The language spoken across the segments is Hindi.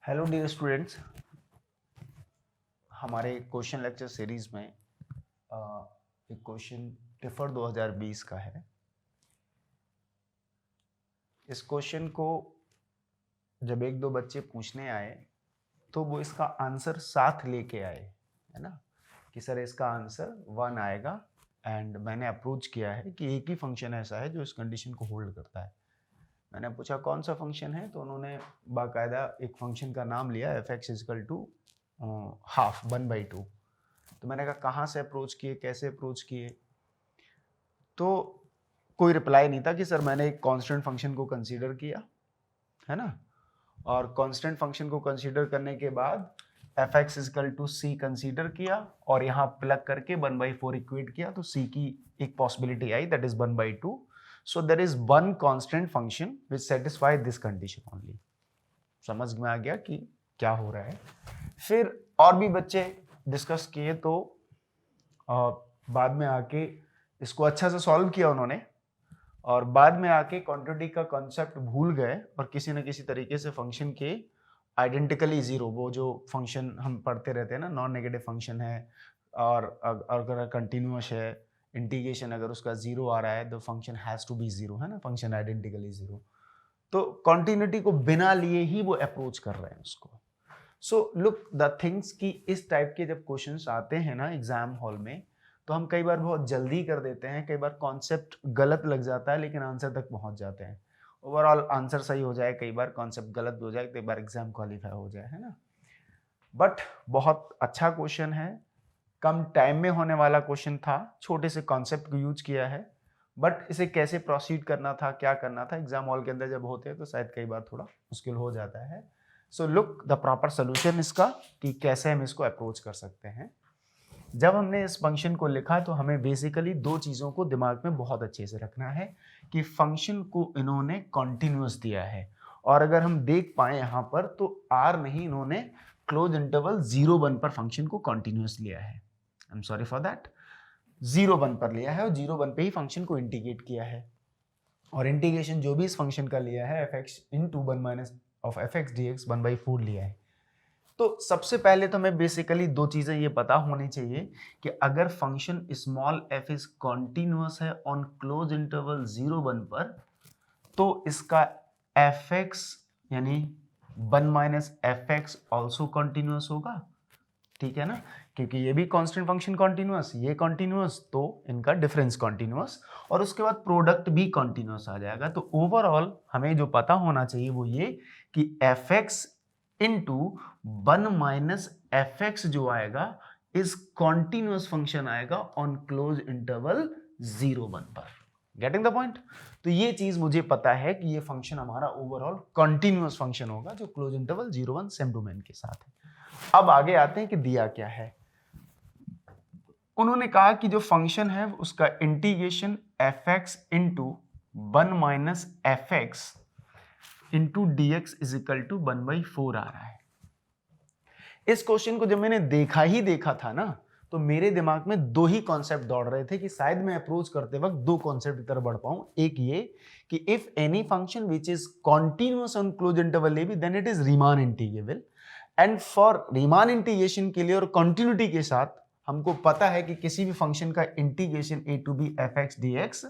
हेलो डियर स्टूडेंट्स, हमारे क्वेश्चन लेक्चर सीरीज में एक क्वेश्चन टिफर 2020 का है। इस क्वेश्चन को जब एक दो बच्चे पूछने आए तो वो इसका आंसर साथ लेके आए, है ना, कि सर इसका आंसर 1 आएगा। एंड मैंने अप्रोच किया है कि एक ही फंक्शन ऐसा है जो इस कंडीशन को होल्ड करता है। मैंने पूछा कौन सा फंक्शन है, तो उन्होंने बाकायदा एक फंक्शन का नाम लिया, f x is equal to half 1/2। तो मैंने कहा कहाँ से अप्रोच किए, कैसे अप्रोच किए, तो कोई रिप्लाई नहीं था कि सर मैंने एक कांस्टेंट फंक्शन को कंसीडर किया, है ना, और कांस्टेंट फंक्शन को कंसीडर करने के बाद f x is equal to c consider किया और यहाँ प्लग करके 1/4 इक्वेट किया, तो सी की एक possibility I, that is 1/2। So there is one constant function which satisfy this condition only। समझ में आ गया कि क्या हो रहा है। फिर और भी बच्चे डिस्कस किए तो बाद में आके इसको अच्छा से सॉल्व किया उन्होंने, और बाद में आके क्वांटिटी का कॉन्सेप्ट भूल गए और किसी न किसी तरीके से फंक्शन के आइडेंटिकली जीरो, वो जो फंक्शन हम पढ़ते रहते हैं ना, नॉन नेगेटिव फंक्शन है और अगर कंटिन्यूअस है, इंटीग्रेशन अगर उसका जीरो आ रहा है तो function has to be zero, है ना, फंक्शन आइडेंटिकली जीरो। तो कॉन्टिन्यूटी को बिना लिए ही वो अप्रोच कर रहे हैं उसको। सो लुक द थिंग्स कि इस टाइप के जब क्वेश्चंस आते हैं ना एग्जाम हॉल में, तो हम कई बार बहुत जल्दी कर देते हैं, कई बार कॉन्सेप्ट गलत लग जाता है लेकिन आंसर तक पहुंच जाते हैं। ओवरऑल आंसर सही हो जाए, कई बार कॉन्सेप्ट गलत हो जाए, कई बार एग्जाम क्वालिफाई हो जाए, है ना। बट बहुत अच्छा क्वेश्चन है, कम टाइम में होने वाला क्वेश्चन था, छोटे से कॉन्सेप्ट को यूज किया है, बट इसे कैसे प्रोसीड करना था, क्या करना था, एग्जाम हॉल के अंदर जब होते हैं तो शायद कई बार थोड़ा मुश्किल हो जाता है। So look the proper solution इसका कि कैसे हम इसको अप्रोच कर सकते हैं। जब हमने इस फंक्शन को लिखा तो हमें बेसिकली दो चीज़ों को दिमाग में बहुत अच्छे से रखना है कि फंक्शन को इन्होंने कॉन्टिन्यूअस दिया है, और अगर हम देख पाए यहाँ पर तो आर नहीं, इन्होंने क्लोज इंटरवल 0-1 पर फंक्शन को कॉन्टिन्यूअस लिया है। I am sorry for that, 0-1 पर लिया है और 0-1 पे ही फंक्शन को इंटीग्रेट किया है, और इंटीग्रेशन जो भी इस फंक्शन का लिया है F x into 1 minus of F x d x 1/4 लिया है। तो सबसे पहले तो हमें बेसिकली दो चीजें ये पता होनी चाहिए कि अगर function small f is continuous है ऑन क्लोज इंटरवल 0-1 पर, तो इसका एफ एक्स यानी 1 minus f x also continuous होगा, ठीक है ना, क्योंकि ये भी कांस्टेंट फंक्शन कॉन्टिन्यूअस, ये कॉन्टिन्यूअस, तो इनका डिफरेंस कॉन्टिन्यूअस, और उसके बाद प्रोडक्ट भी कॉन्टिन्यूअस आ जाएगा। तो ओवरऑल हमें जो पता होना चाहिए वो ये कि F x into 1 minus f x जो आएगा इस कॉन्टिन्यूअस फंक्शन आएगा ऑन क्लोज इंटरवल 0-1 पर। Getting the point? तो ये चीज मुझे पता है कि ये फंक्शन हमारा ओवरऑल कॉन्टिन्यूअस फंक्शन होगा जो क्लोज इंटरवल 0-1 सेम डोमेन के साथ है। अब आगे आते हैं कि दिया क्या है। उन्होंने कहा कि जो फंक्शन है उसका integration f x into 1 minus f x into d x is equal to 1/4 आ रहा है। इस क्वेश्चन को जब मैंने देखा था ना, तो मेरे दिमाग में दो ही कॉन्सेप्ट दौड़ रहे थे कि शायद मैं अप्रोच करते वक्त दो कॉन्सेप्ट की तरफ बढ़ पाऊं। एक ये कि if any function which is continuous on close interval a b then it is Riemann integrable, and for Riemann integration के लिए और कंटिन्यूटी के साथ हमको पता है कि किसी भी फंक्शन का integration a to b f x d x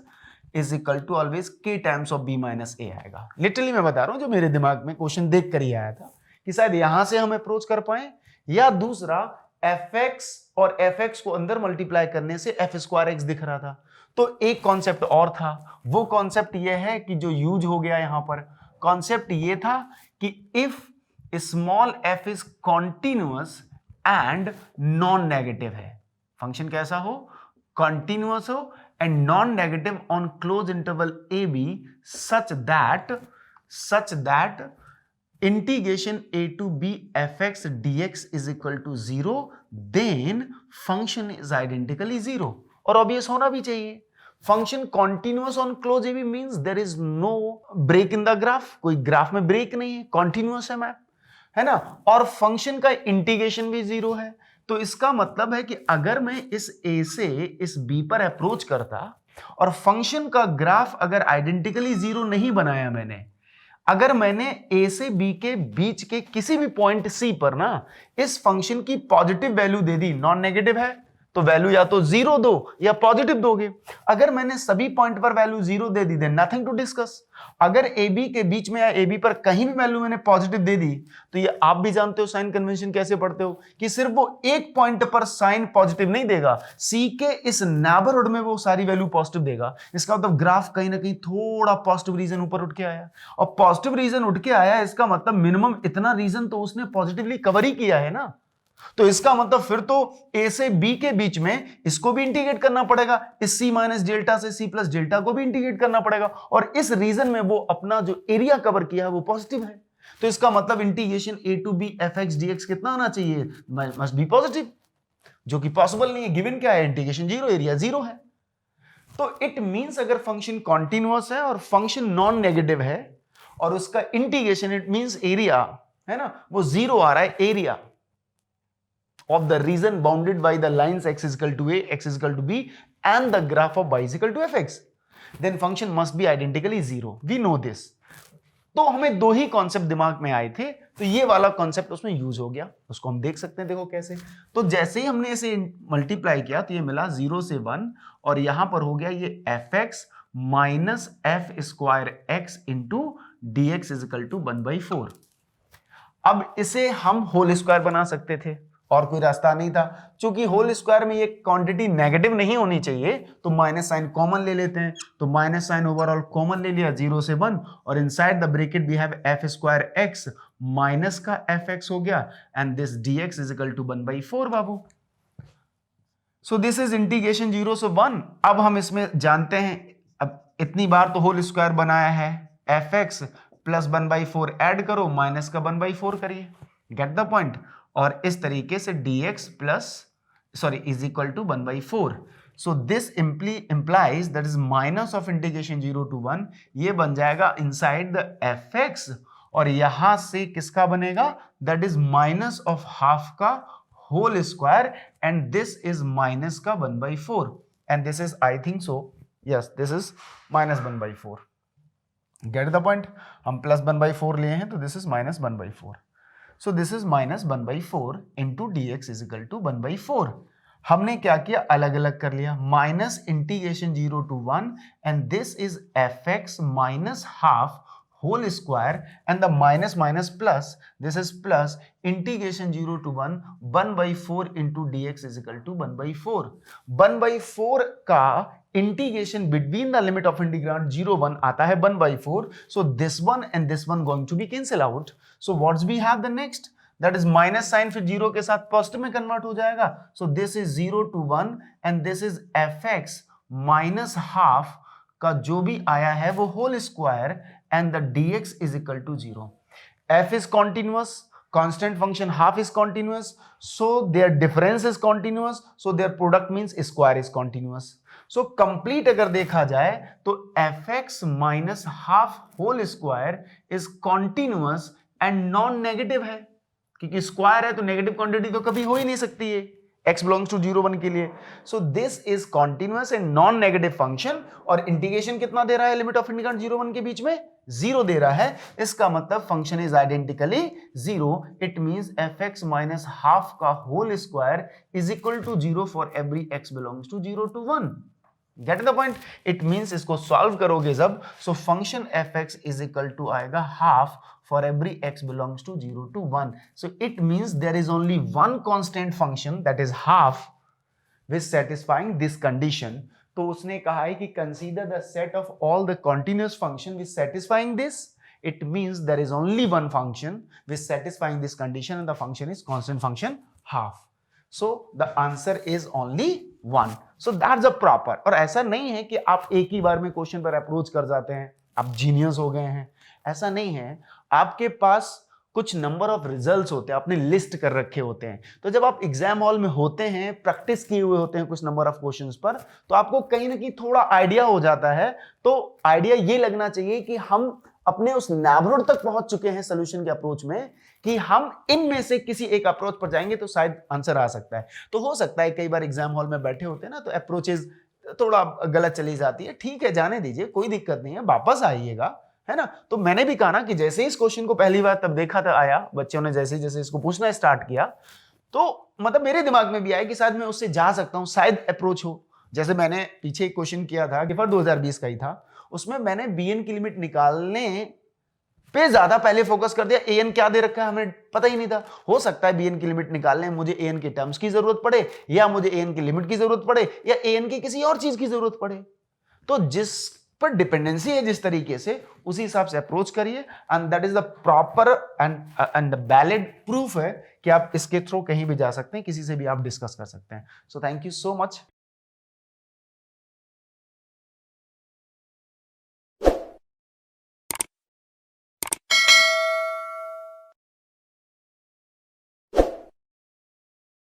is equal to always k times of b minus a आएगा। लिटरली मैं बता रहा हूं, जो मेरे दिमाग में क्वेश्चन देख कर ही आया था कि शायद यहां से हम अप्रोच कर पाए, या दूसरा एफ एक्स और एफ एक्स को अंदर मल्टीप्लाई करने से एफ स्क्वायर एक्स दिख रहा था। तो एक कॉन्सेप्ट और था, वो कॉन्सेप्ट ये है कि जो यूज हो गया यहां पर, कॉन्सेप्ट ये था कि if small f is continuous and non negative है, फंक्शन कैसा हो, कॉन्टिन्यूअस हो and non negative on close interval a b such that integration a to b fx dx is equal to 0, then function is identically 0। और ऑब्वियस होना भी चाहिए, function continuous on close a b means there is no break in the graph, कोई ग्राफ में ब्रेक नहीं है, कॉन्टिन्यूअस है मैप, है ना, और फंक्शन का इंटीग्रेशन भी 0 है। तो इसका मतलब है कि अगर मैं इस a से इस b पर अप्रोच करता और फंक्शन का ग्राफ अगर आइडेंटिकली 0 नहीं बनाया मैंने, अगर मैंने ए से बी के बीच के किसी भी पॉइंट सी पर ना इस फंक्शन की पॉजिटिव वैल्यू दे दी, नॉन नेगेटिव है तो वैल्यू या तो जीरो दो या पॉजिटिव दोगे। अगर मैंने सभी पॉइंट पर वैल्यू जीरो दे दी, देन नथिंग टू डिस्कस। अगर ए बी के बीच में या ए बी पर कहीं भी वैल्यू मैंने पॉजिटिव दे दी, तो ये आप भी जानते हो साइन कन्वेंशन कैसे पढ़ते हो कि सिर्फ वो एक पॉइंट पर साइन पॉजिटिव नहीं देगा, सी के इस नेबरहुड में वो सारी वैल्यू पॉजिटिव देगा। इसका मतलब ग्राफ कहीं ना कहीं थोड़ा पॉजिटिव रीजन ऊपर उठ के आया, और पॉजिटिव रीजन उठ के आया, इसका मतलब मिनिमम इतना रीजन तो उसने पॉजिटिवली कवर ही किया है ना। तो इसका मतलब फिर तो ए से बी के बीच में इसको भी इंटीग्रेट करना पड़ेगा, इस सी माइनस डेल्टा से सी प्लस डेल्टा को भी इंटीग्रेट करना पड़ेगा, और इस रीजन में वो अपना जो एरिया कवर किया है वो पॉजिटिव है। तो इसका मतलब integration a to b f x d x कितना आना चाहिए, मस्ट बी पॉजिटिव, जो कि पॉसिबल नहीं है। गिवन क्या है, इंटीग्रेशन जीरो, एरिया जीरो है। तो इट मींस अगर फंक्शन कॉन्टिन्यूअस है और फंक्शन नॉन नेगेटिव है और उसका इंटीग्रेशन, इट मींस एरिया है ना, वो जीरो आ रहा है, area of the region bounded by the lines x is equal to a, x is equal to b and the graph of y is equal to fx, then function must be identically zero. We know this. तो हमें दो ही कॉन्सेप्ट दिमाग में आए थे, तो ये वाला कॉन्सेप्ट उसमें यूज हो गया, उसको हम देख सकते हैं। देखो कैसे, तो जैसे ही हमने इसे मल्टीप्लाई किया तो ये मिला 0 से 1, और यहां पर हो गया ये f x minus f square x into d x is equal to 1/4। अब इसे हम होल स्क्वायर बना सकते थे, और कोई रास्ता नहीं था। चूंकि होल स्क्वायर में ये क्वांटिटी नेगेटिव नहीं होनी चाहिए, तो माइनस साइन कॉमन ले लेते हैं। तो माइनस साइन ओवरऑल कॉमन ले लिया 0 से 1, और inside the bracket we have f square x minus का एफ एक्स हो गया, and this d x is equal to 1/4 बाबू। सो दिस इज इंटीग्रेशन 0 से 1। अब हम इसमें जानते हैं, अब इतनी बार तो होल स्क्वायर बनाया है, एफ एक्स प्लस 1/4 ऐड करो, माइनस का 1/4 करिए, गेट द पॉइंट। और इस तरीके से dx plus is equal to 1/4। So this implies that is minus of integration 0 to 1, ये बन जाएगा इनसाइड द fx, और यहां से किसका बनेगा, that is minus of half का whole square, and this is minus का 1/4, and this is I think so yes this is minus 1/4। Get the point, हम प्लस 1/4 लिए हैं, तो this is minus 1/4। So this is minus 1/4 into dx is equal to 1/4। हमने क्या किया, अलग अलग कर लिया, minus integration 0 to 1, and this is fx minus half whole square, and the minus minus plus, this is plus integration 0 to 1, 1/4 into dx is equal to 1/4। 1/4 का integration between the limit of integrand 0 1 आता है 1/4। So this one and this one going to be cancel out. So what's we have the next, that is minus sign, फिर 0 के साथ पॉजिटिव में कन्वर्ट हो जाएगा। So this is 0 to 1, and this is f x minus half का जो भी आया है वो whole square, and the dx is equal to 0. f is continuous, constant function half is continuous, so their difference is continuous, so their product means square is continuous. So complete अगर देखा जाए तो fx minus half whole square is continuous and non-negative है, क्योंकि स्क्वायर है तो नेगेटिव क्वांटिटी तो कभी हो ही नहीं सकती है x belongs to 0 1 के लिए। so this is continuous and non negative function, और इंटीग्रेशन कितना दे रहा है, लिमिट ऑफ इंटीग्रांड 0 1 के बीच में 0 दे रहा है। इसका मतलब function is identically 0। It means fx minus half का whole square is equal to 0 for every x belongs to 0 to 1। Get the point, it means इसको सॉल्व करोगे जब, so function fx is equal to आएगा half for every x belongs to 0 to 1. So it means there is only one constant function, that is half, which satisfying this condition. तो उसने कहा है कि consider the set of all the continuous function which satisfying this. It means there is only one function which satisfying this condition, and the function is constant function half. So the answer is only 1. So that's a proper. और ऐसा नहीं है कि आप एक ही बार में क्वेश्चन पर अप्रोच कर जाते हैं, आप जीनियस हो गए हैं, ऐसा नहीं है। आपके पास कुछ नंबर ऑफ रिजल्ट्स होते हैं, आपने लिस्ट कर रखे होते हैं, तो जब आप एग्जाम हॉल में होते हैं, प्रैक्टिस किए हुए होते हैं कुछ नंबर ऑफ क्वेश्चंस पर, तो आपको कहीं ना कहीं थोड़ा आइडिया हो जाता है। तो आइडिया ये लगना चाहिए कि हम अपने उस नेबरहुड तक पहुंच चुके हैं सोल्यूशन के अप्रोच में, कि हम इनमें से किसी एक अप्रोच पर जाएंगे तो शायद आंसर आ सकता है। तो हो सकता है कई बार एग्जाम हॉल में बैठे होते हैं ना, तो अप्रोचेज थोड़ा गलत चली जाती है, ठीक है, जाने दीजिए, कोई दिक्कत नहीं है, वापस आइएगा, है ना। तो मैंने भी कहा ना कि जैसे इस क्वेश्चन को पहली बार तब देखा था आया, बच्चों ने जैसे जैसे इसको पूछना स्टार्ट किया, तो मतलब मेरे दिमाग में भी आया कि शायद मैं उससे जा सकता हूं, शायद अप्रोच हो। जैसे मैंने पीछे एक क्वेश्चन किया था, 2020 का ही था, उसमें मैंने बीएन की लिमिट निकालने पे ज्यादा पहले फोकस कर दिया। एन क्या दे रखा है हमें पता ही नहीं था। हो सकता है बीएन की लिमिट निकालने में मुझे एन के टर्म्स की जरूरत पड़े, या मुझे एन की लिमिट की जरूरत पड़े, या एन की किसी और चीज की जरूरत पड़े। तो जिस पर डिपेंडेंसी है जिस तरीके से, उसी हिसाब से अप्रोच करिए, and that is the proper and the valid proof है कि आप इसके थ्रू कहीं भी जा सकते हैं, किसी से भी आप डिस्कस कर सकते हैं। So thank you so much.